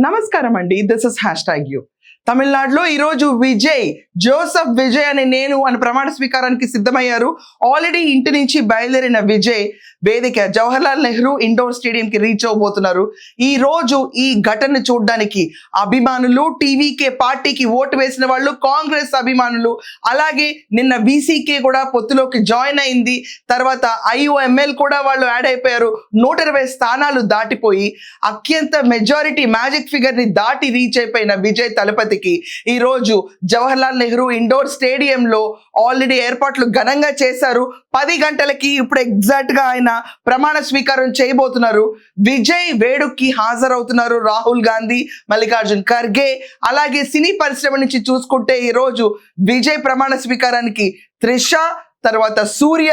నమస్కారం అండి. This is #you. తమిళనాడులో ఈరోజు జోసెఫ్ విజయ్ అని ప్రమాణ స్వీకారానికి సిద్ధమయ్యారు. ఆల్రెడీ ఇంటి నుంచి బయలుదేరిన విజయ్ వేదిక జవహర్లాల్ నెహ్రూ ఇండోర్ స్టేడియంకి రీచ్ అవబోతున్నారు. ఈ రోజు ఈ ఘటన చూడడానికి అభిమానులు, టీవీకే పార్టీకి ఓటు వేసిన వాళ్ళు, కాంగ్రెస్ అభిమానులు, అలాగే నిన్న వీసీకే కూడా పొత్తులోకి జాయిన్ అయింది. తర్వాత IUML కూడా వాళ్ళు యాడ్ అయిపోయారు. 120 స్థానాలు దాటిపోయి అత్యంత మెజారిటీ మ్యాజిక్ ఫిగర్ ని దాటి రీచ్ అయిపోయిన విజయ్ తలపతికి ఈ రోజు జవహర్లాల్ నెహ్రూ ఇండోర్ స్టేడియంలో ఆల్రెడీ ఏర్పాట్లు ఘనంగా చేశారు. 10 గంటలకి ఇప్పుడు ఎగ్జాక్ట్ గా ఆయన ప్రమాణ స్వీకారం చేయబోతున్నారు. విజయ్ వేడుకి హాజరవుతున్నారు రాహుల్ గాంధీ, మల్లికార్జున్ ఖర్గే, అలాగే సినీ పరిశ్రమ నుంచి చూసుకుంటే ఈ రోజు విజయ్ ప్రమాణ స్వీకారానికి త్రిష, తర్వాత సూర్య,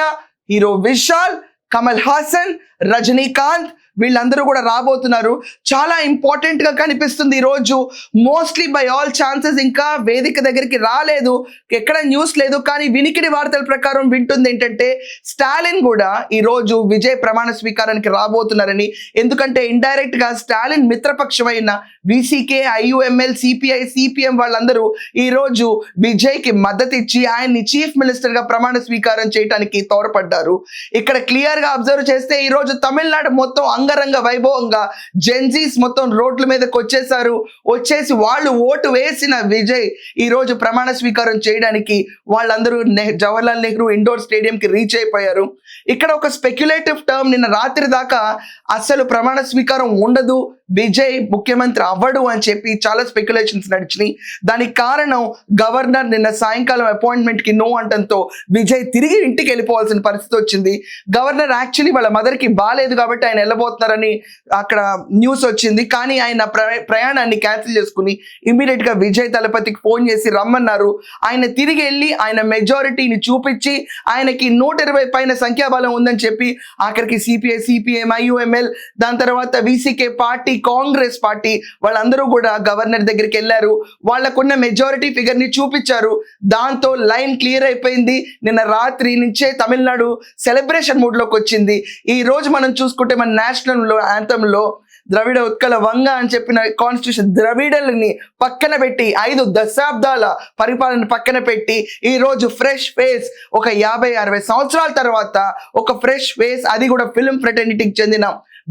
హీరో విశాల్, కమల్ హాసన్, రజనీకాంత్ వీళ్ళందరూ కూడా రాబోతున్నారు. చాలా ఇంపార్టెంట్ గా కనిపిస్తుంది. ఈ రోజు మోస్ట్లీ బై ఆల్ ఛాన్సెస్ ఇంకా వేదిక దగ్గరికి రాలేదు, ఎక్కడ న్యూస్ లేదు. కానీ వినికిడి వార్తల ప్రకారం వింటుంది ఏంటంటే స్టాలిన్ కూడా ఈ రోజు విజయ్ ప్రమాణ స్వీకారానికి రాబోతున్నారని. ఎందుకంటే ఇండైరెక్ట్ గా స్టాలిన్ మిత్రపక్షమైన వీసీకే, IUML, CPI, CPM వాళ్ళందరూ ఈ రోజు విజయ్ కి మద్దతు ఇచ్చి ఆయన్ని చీఫ్ మినిస్టర్ గా ప్రమాణ స్వీకారం చేయడానికి తోడ్పడ్డారు. ఇక్కడ క్లియర్ గా అబ్జర్వ్ చేస్తే ఈ రోజు తమిళనాడు మొత్తం అంగరంగ వైభవంగా జెన్జీస్ మొత్తం రోడ్ల మీదకి వచ్చేసి వాళ్ళు ఓటు వేసిన విజయ్ ఈ రోజు ప్రమాణ స్వీకారం చేయడానికి వాళ్ళందరూ జవహర్లాల్ నెహ్రూ ఇండోర్ స్టేడియం కి రీచ్ అయిపోయారు. ఇక్కడ ఒక స్పెక్యులేటివ్ టర్మ్, నిన్న రాత్రి దాకా అసలు ప్రమాణ స్వీకారం ఉండదు, విజయ్ ముఖ్యమంత్రి అవ్వడు అని చెప్పి చాలా స్పెక్యులేషన్స్ నడిచినాయి. దానికి కారణం గవర్నర్ నిన్న సాయంకాలం అపాయింట్మెంట్ కి నో అంటంతో విజయ్ తిరిగి ఇంటికి వెళ్ళిపోవాల్సిన పరిస్థితి వచ్చింది. గవర్నర్ యాక్చువల్లీ వాళ్ళ మదర్ కి బాగాలేదు కాబట్టి ఆయన వెళ్ళబోతున్నారని అక్కడ న్యూస్ వచ్చింది. కానీ ఆయన ప్రయాణాన్ని క్యాన్సిల్ చేసుకుని ఇమీడియట్ గా విజయ్ తలపతికి ఫోన్ చేసి రమ్మన్నారు. ఆయన తిరిగి వెళ్ళి ఆయన మెజారిటీని చూపించి ఆయనకి 120 పైన సంఖ్యాబలం ఉందని చెప్పి ఆఖరికి CPI, CPM, IUML, దాని తర్వాత వీసీకే పార్టీ, కాంగ్రెస్ పార్టీ వాళ్ళందరూ కూడా గవర్నర్ దగ్గరికి వెళ్ళారు. వాళ్ళకున్న మెజారిటీ ఫిగర్ ని చూపించారు. దాంతో లైన్ క్లియర్ అయిపోయింది. నిన్న రాత్రి నుంచే తమిళనాడు సెలబ్రేషన్ మూడ్ లోకి వచ్చింది. ఈ రోజు మనం చూసుకుంటే మన నేషనల్ యాంథమ్ లో ద్రవిడ ఉత్కల వంగ అని చెప్పిన కాన్స్టిట్యూషన్ ద్రవిడల్ని పక్కన పెట్టి 5 దశాబ్దాల పరిపాలన పక్కన పెట్టి ఈ రోజు ఫ్రెష్ ఫేస్, ఒక 50-60 సంవత్సరాల తర్వాత ఒక ఫ్రెష్ ఫేస్, అది కూడా ఫిల్మ్ ఫ్రెటర్నిటీకి చెందిన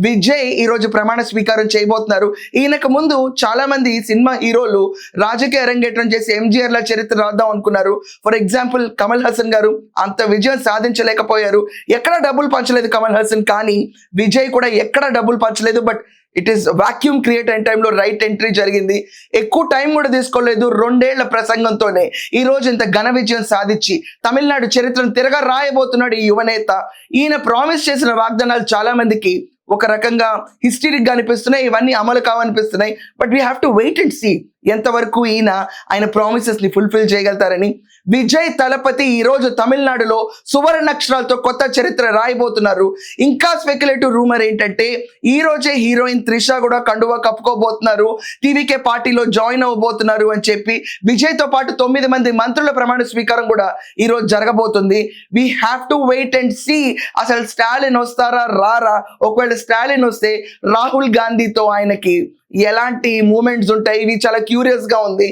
విజయ్ ఈ రోజు ప్రమాణ స్వీకారం చేయబోతున్నారు. ఈయనకు ముందు చాలా మంది సినిమా హీరోలు రాజకీయ అరంగేట్రం చేసి MGR ల చరిత్ర రాద్దాం అనుకున్నారు. ఫర్ ఎగ్జాంపుల్ కమల్ హాసన్ గారు అంత విజయం సాధించలేకపోయారు, ఎక్కడ డబ్బులు పంచలేదు కమల్ హాసన్. కానీ విజయ్ కూడా ఎక్కడ డబ్బులు పంచలేదు. But it is vacuum create అయిన టైంలో రైట్ ఎంట్రీ జరిగింది. ఎక్కువ టైం కూడా తీసుకోలేదు. 2 ఏళ్ల ప్రసంగంతోనే ఈ రోజు ఇంత ఘన విజయం సాధించి తమిళనాడు చరిత్రను తిరగా రాయబోతున్నాడు ఈ యువనేత. ఈయన ప్రామిస్ చేసిన వాగ్దానాలు చాలా మందికి ఒక రకంగా హిస్టరిక్ గా అనిపిస్తున్నాయి, ఇవన్నీ అమలు కావనిపిస్తున్నాయి. But we have to wait and see ఎంతవరకు ఆయన ప్రామిసెస్ ని ఫుల్ఫిల్ చేయగలుగుతారని. విజయ్ తలపతి ఈ రోజు తమిళనాడులో సువర్ణ అక్షరాలతో కొత్త చరిత్ర రాయబోతున్నారు. ఇంకా స్పెక్యులేటివ్ రూమర్ ఏంటంటే ఈ రోజే హీరోయిన్ త్రిష కూడా కండువా కప్పుకోబోతున్నారు, టీవీకే పార్టీలో జాయిన్ అవ్వబోతున్నారు అని చెప్పి విజయ్ తో పాటు 9 మంది మంత్రుల ప్రమాణ స్వీకారం కూడా ఈ రోజు జరగబోతుంది. We have to wait and see అసలు స్టాలిన్ వస్తారా రారా. ఒకవేళ స్టాలిన్ వస్తే రాహుల్ గాంధీతో ఆయనకి ఎలాంటి మూమెంట్స్ ఉంటాయి, ఇవి చాలా క్యూరియస్ గా ఉంది.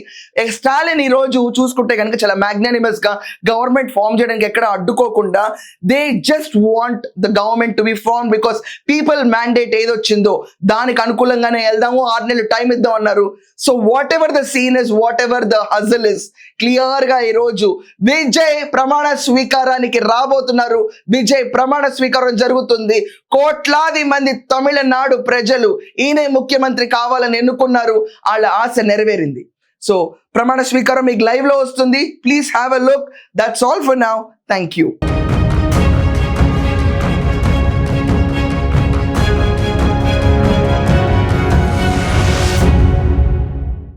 స్టాలిన్ ఈ రోజు చూసుకుంటే కనుక చాలా మ్యాగ్నానిమస్ గా గవర్నమెంట్ ఫామ్ చేయడానికి ఎక్కడ అడ్డుకోకుండా they just want the government to be form because people mandate ఏదొచ్చిందో దానికి అనుకూలంగానే వెళ్దాము, 6 నెలలు టైం ఇద్దాం అన్నారు. So whatever the scene is, whatever the hassle is, clear గా ఈ రోజు విజయ్ ప్రమాణ స్వీకారానికి రాబోతున్నారు. విజయ్ ప్రమాణ స్వీకారం జరుగుతుంది. కోట్లాది మంది తమిళనాడు ప్రజలు ఈయనే ముఖ్యమంత్రి కావాలని ఎన్నుకున్నారు, వాళ్ళ ఆశ నెరవేరింది. సో ప్రమాణ స్వీకారం మీకు లైవ్ లో వస్తుంది. Please have a look. That's all for now. Thank you.